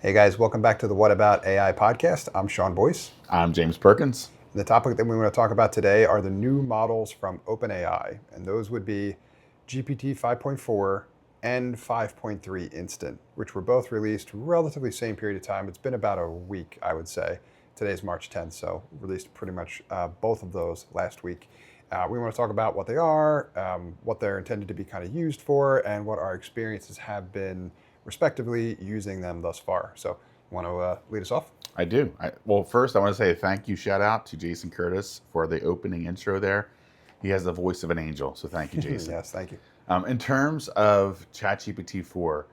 Hey guys, welcome back to the What About AI podcast. I'm Sean Boyce. I'm James Perkins. The topic that we want to talk about today are the new models from OpenAI, and those would be GPT 5.4 and 5.3 Instant, which were both released relatively same period of time. It's been about a week, I would say. Today's March 10th, so released pretty much both of those last week. We want to talk about what they are, what they're intended to be kind of used for, and what our experiences have been respectively using them thus far. So, want to lead us off? I do. Well, first, I want to say a thank you shout out to Jason Curtis for the opening intro there. He has the voice of an angel, so thank you, Jason. Yes, thank you. In terms of ChatGPT 4,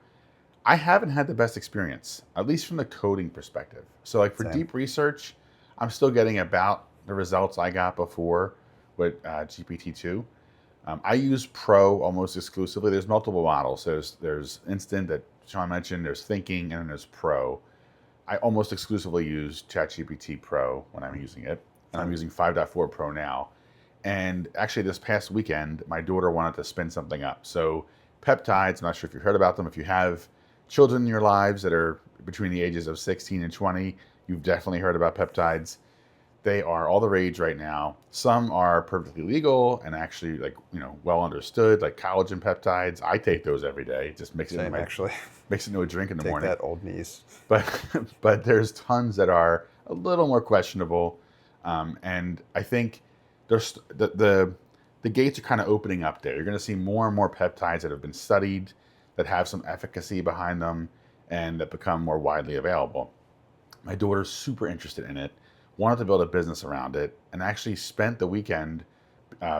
I haven't had the best experience, at least from the coding perspective. So, like for Same. deep research, I'm still getting about the results I got before with GPT-2. I use Pro almost exclusively. There's multiple models. There's Instant that Sean mentioned, there's Thinking, and then there's Pro. I almost exclusively use ChatGPT Pro when I'm using it. And I'm using 5.4 Pro now. And actually this past weekend, my daughter wanted to spin something up. So peptides, I'm not sure if you've heard about them. If you have children in your lives that are between the ages of 16 and 20, you've definitely heard about peptides. They are all the rage right now. Some are perfectly legal and actually well understood, like collagen peptides. I take those every day. Just mix it into a drink in the morning. Take that old niece. But there's tons that are a little more questionable, and I think there's the gates are kind of opening up there. You're going to see more and more peptides that have been studied, that have some efficacy behind them, and that become more widely available. My daughter's super interested in it, wanted to build a business around it, and actually spent the weekend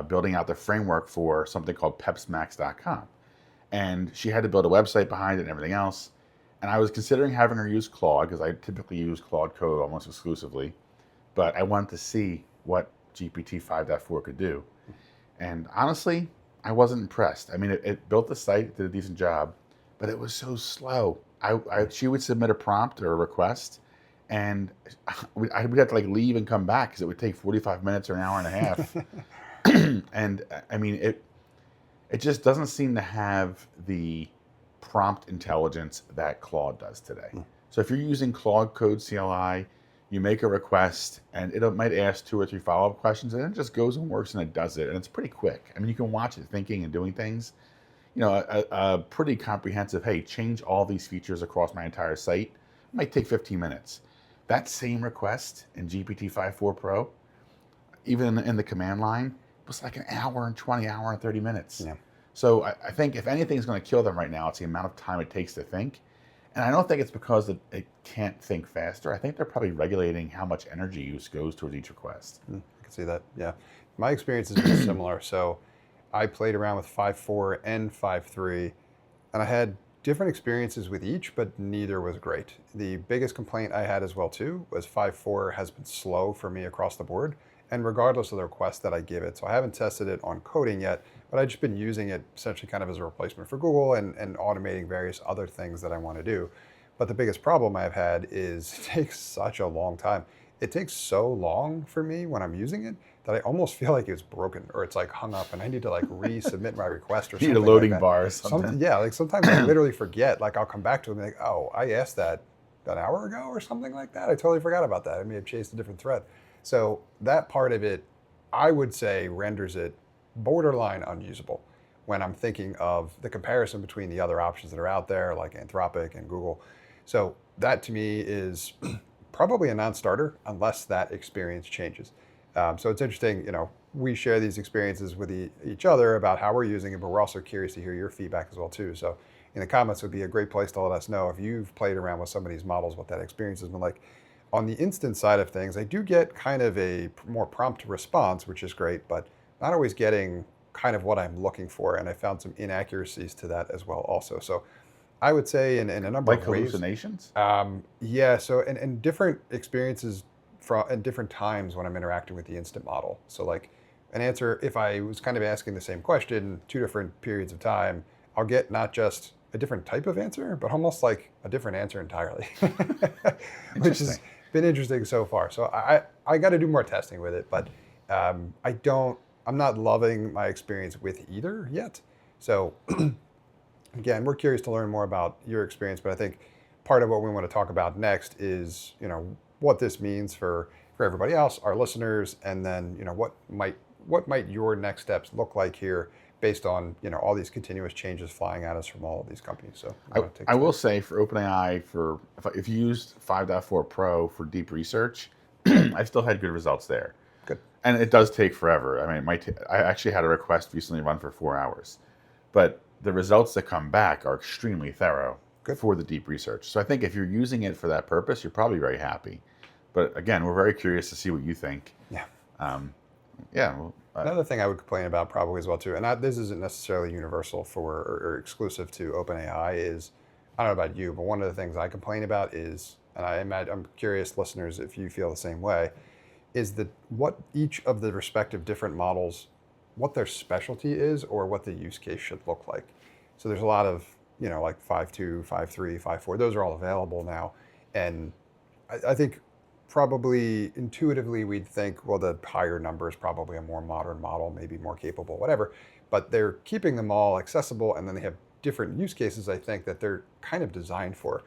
building out the framework for something called pepsmax.com. And she had to build a website behind it and everything else. And I was considering having her use Claude, because I typically use Claude Code almost exclusively. But I wanted to see what GPT 5.4 could do. And honestly, I wasn't impressed. I mean, it built the site, it did a decent job, but it was so slow. She would submit a prompt or a request, and we'd have to leave and come back because it would take 45 minutes or an hour and a half. And I mean, it just doesn't seem to have the prompt intelligence that Claude does today. So if you're using Claude Code CLI, you make a request and it might ask 2 or 3 follow-up questions, and it just goes and works and it does it. And it's pretty quick. I mean, you can watch it thinking and doing things. A pretty comprehensive, hey, change all these features across my entire site. It might take 15 minutes. That same request in GPT 5.4 Pro, even in the command line, was like an hour and 20, hour and 30 minutes. Yeah. So I think if anything is going to kill them right now, it's the amount of time it takes to think. And I don't think it's because it can't think faster. I think they're probably regulating how much energy use goes towards each request. I can see that, yeah. My experience has been similar. So I played around with 5.4 and 5.3, and I had different experiences with each, but neither was great. The biggest complaint I had as well too was 5.4 has been slow for me across the board, and regardless of the request that I give it. So I haven't tested it on coding yet, but I've just been using it essentially kind of as a replacement for Google and automating various other things that I want to do. But the biggest problem I've had is it takes such a long time. It takes so long for me when I'm using it that I almost feel like it's broken or it's hung up and I need to resubmit my request or something. You need a loading bar or something. Sometimes I literally forget. I'll come back to it and be like, oh, I asked that an hour ago or something like that. I totally forgot about that. I may have chased a different thread. So that part of it, I would say, renders it borderline unusable when I'm thinking of the comparison between the other options that are out there, like Anthropic and Google. So that to me is probably a non-starter unless that experience changes. So it's interesting, we share these experiences with each other about how we're using it, but we're also curious to hear your feedback as well too. So in the comments would be a great place to let us know if you've played around with some of these models, what that experience has been like. On the instant side of things, I do get kind of a more prompt response, which is great, but not always getting kind of what I'm looking for. And I found some inaccuracies to that as well also. So I would say in a number of ways. Hallucinations? Yeah, so in different experiences in different times when I'm interacting with the instant model. So an answer, if I was kind of asking the same question 2 different periods of time, I'll get not just a different type of answer, but almost like a different answer entirely, which has been interesting so far. So I got to do more testing with it, but I'm not loving my experience with either yet. So again, we're curious to learn more about your experience, but I think part of what we want to talk about next is, what this means for everybody else, our listeners, and then, what might your next steps look like here based on, all these continuous changes flying at us from all of these companies. So I will say for OpenAI, if you used 5.4 Pro for deep research, I still had good results there. Good. And it does take forever. I mean, I actually had a request recently run for 4 hours, but the results that come back are extremely thorough for the deep research. So I think if you're using it for that purpose, you're probably very happy. But again, we're very curious to see what you think. Yeah. Well, another thing I would complain about probably as well too, and this isn't necessarily universal or exclusive to OpenAI, is, I don't know about you, but one of the ththings I complain about is, and I'm curious, listeners, if you feel the same way, is that what each of the respective different models, what their specialty is or what the use case should look like. So there's a lot of, like 5.2, 5.3, 5.4, those are all available now. And I think probably intuitively we'd think, well, the higher number is probably a more modern model, maybe more capable, whatever. But they're keeping them all accessible, and then they have different use cases, I think, that they're kind of designed for.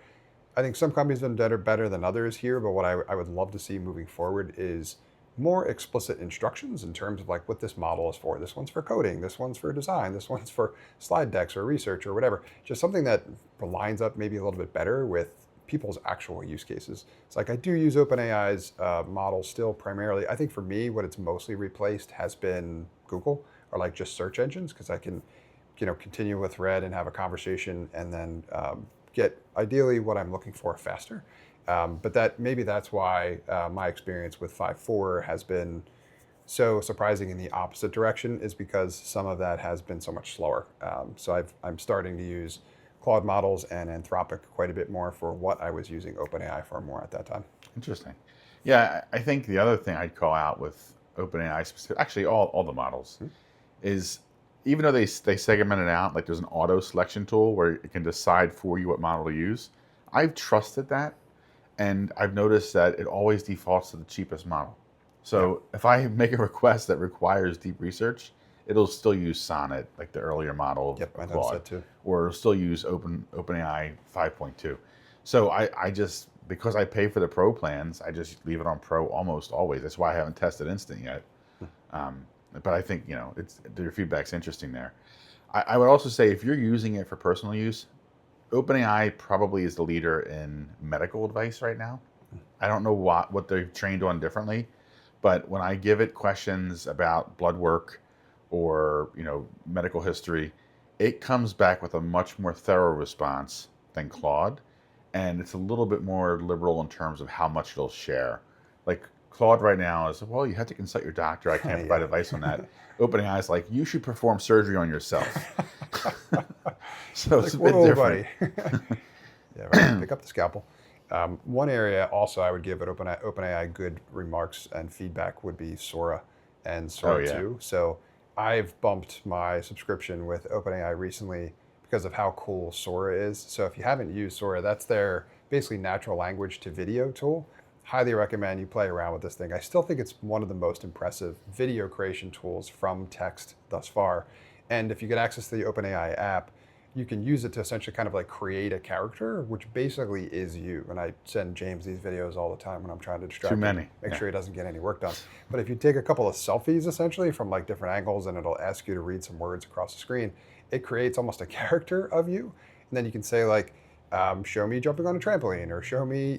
I think some companies have done better than others here, but what I would love to see moving forward is more explicit instructions in terms of like what this model is for. This one's for coding, this one's for design, this one's for slide decks or research or whatever. Just something that lines up maybe a little bit better with people's actual use cases. It's like I do use OpenAI's model still primarily. I think for me, what it's mostly replaced has been Google or like just search engines, because I can, continue with Red and have a conversation and then get ideally what I'm looking for faster. But that's why my experience with 5.4 has been so surprising in the opposite direction, is because some of that has been so much slower. So I'm starting to use Claude models and Anthropic quite a bit more for what I was using OpenAI for more at that time. Interesting. Yeah, I think the other thing I'd call out with OpenAI, actually all the models, is even though they segment it out, like there's an auto selection tool where it can decide for you what model to use. I've trusted that, and I've noticed that it always defaults to the cheapest model. So if I make a request that requires deep research, it'll still use Sonnet, like the earlier model of Claude, too. or it'll still use OpenAI 5.2. So I just, because I pay for the Pro plans, I just leave it on Pro almost always. That's why I haven't tested Instant yet. But I think, your feedback's interesting there. I would also say if you're using it for personal use, OpenAI probably is the leader in medical advice right now. I don't know what they've trained on differently, but when I give it questions about blood work or medical history, it comes back with a much more thorough response than Claude, and it's a little bit more liberal in terms of how much it'll share. Like Claude right now is, well, you have to consult your doctor. I can't provide advice on that. OpenAI is like, you should perform surgery on yourself. So it's a bit different. Buddy. Yeah, right. Pick up the scalpel. One area also I would give OpenAI good remarks and feedback would be Sora and Sora 2. So I've bumped my subscription with OpenAI recently because of how cool Sora is. So if you haven't used Sora, that's their basically natural language to video tool. Highly recommend you play around with this thing. I still think it's one of the most impressive video creation tools from text thus far. And if you get access to the OpenAI app, you can use it to essentially kind of like create a character, which basically is you. And I send James these videos all the time when I'm trying to distract him, make sure he doesn't get any work done. But if you take a couple of selfies essentially from like different angles and it'll ask you to read some words across the screen, it creates almost a character of you. And then you can say like, show me jumping on a trampoline, or show me,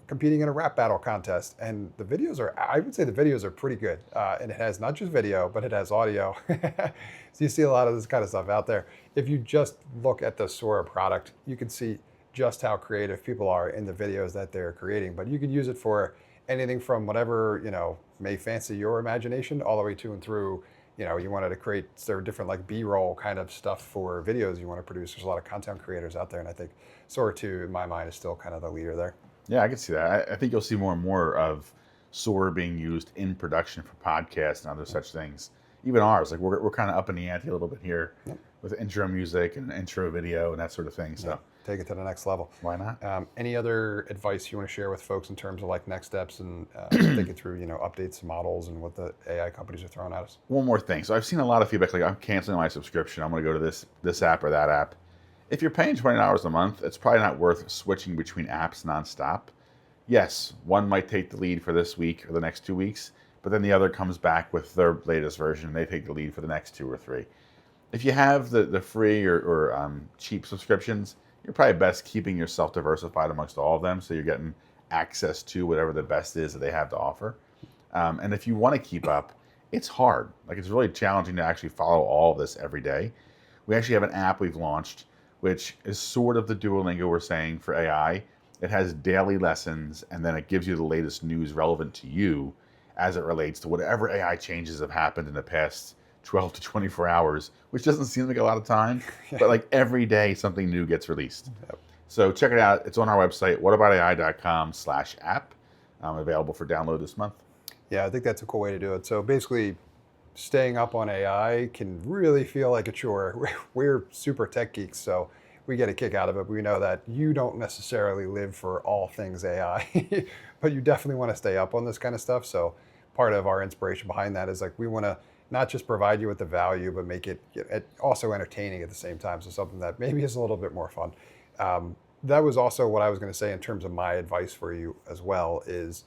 competing in a rap battle contest. And the videos I would say the videos are pretty good. And it has not just video, but it has audio. So you see a lot of this kind of stuff out there. If you just look at the Sora product, you can see just how creative people are in the videos that they're creating. But you can use it for anything from whatever, may fancy your imagination all the way to and through, you wanted to create different like B-roll kind of stuff for videos you want to produce. There's a lot of content creators out there, and I think Sora 2, in my mind, is still kind of the leader there. Yeah, I can see that. I think you'll see more and more of Sora being used in production for podcasts and other such things. Even ours, like we're kind of up in the ante a little bit here with intro music and intro video and that sort of thing. So take it to the next level. Why not? Any other advice you want to share with folks in terms of like next steps and thinking through, updates to models and what the AI companies are throwing at us? One more thing. So I've seen a lot of feedback like, I'm canceling my subscription. I'm going to go to this app or that app. If you're paying $20 a month, it's probably not worth switching between apps nonstop. Yes, one might take the lead for this week or the next 2 weeks, but then the other comes back with their latest version and they take the lead for the next 2 or 3. If you have the free or cheap subscriptions, you're probably best keeping yourself diversified amongst all of them so you're getting access to whatever the best is that they have to offer. And if you want to keep up, it's hard. Like it's really challenging to actually follow all of this every day. We actually have an app we've launched, which is sort of the Duolingo we're saying for AI. It has daily lessons, and then it gives you the latest news relevant to you as it relates to whatever AI changes have happened in the past 12 to 24 hours, which doesn't seem like a lot of time, but like every day something new gets released. Yep. So check it out. It's on our website, whataboutai.com/app, available for download this month. Yeah, I think that's a cool way to do it. So basically, staying up on AI can really feel like a chore. We're super tech geeks, so we get a kick out of it. We know that you don't necessarily live for all things AI, but you definitely want to stay up on this kind of stuff. So part of our inspiration behind that is like we want to not just provide you with the value, but make it also entertaining at the same time. So something that maybe is a little bit more fun. That was also what I was going to say in terms of my advice for you as well is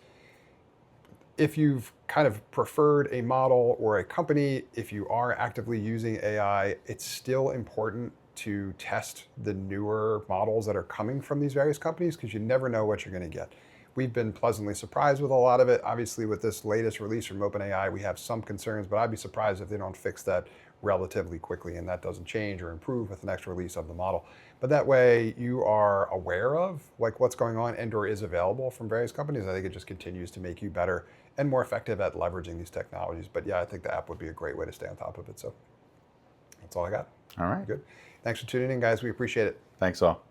if you've kind of preferred a model or a company, if you are actively using AI, it's still important to test the newer models that are coming from these various companies because you never know what you're going to get. We've been pleasantly surprised with a lot of it. Obviously, with this latest release from OpenAI, we have some concerns, but I'd be surprised if they don't fix that relatively quickly and that doesn't change or improve with the next release of the model. But that way you are aware of like what's going on and or is available from various companies. I think it just continues to make you better and more effective at leveraging these technologies. But yeah, I think the app would be a great way to stay on top of it. So that's all I got. All right. Good. Thanks for tuning in, guys. We appreciate it. Thanks all.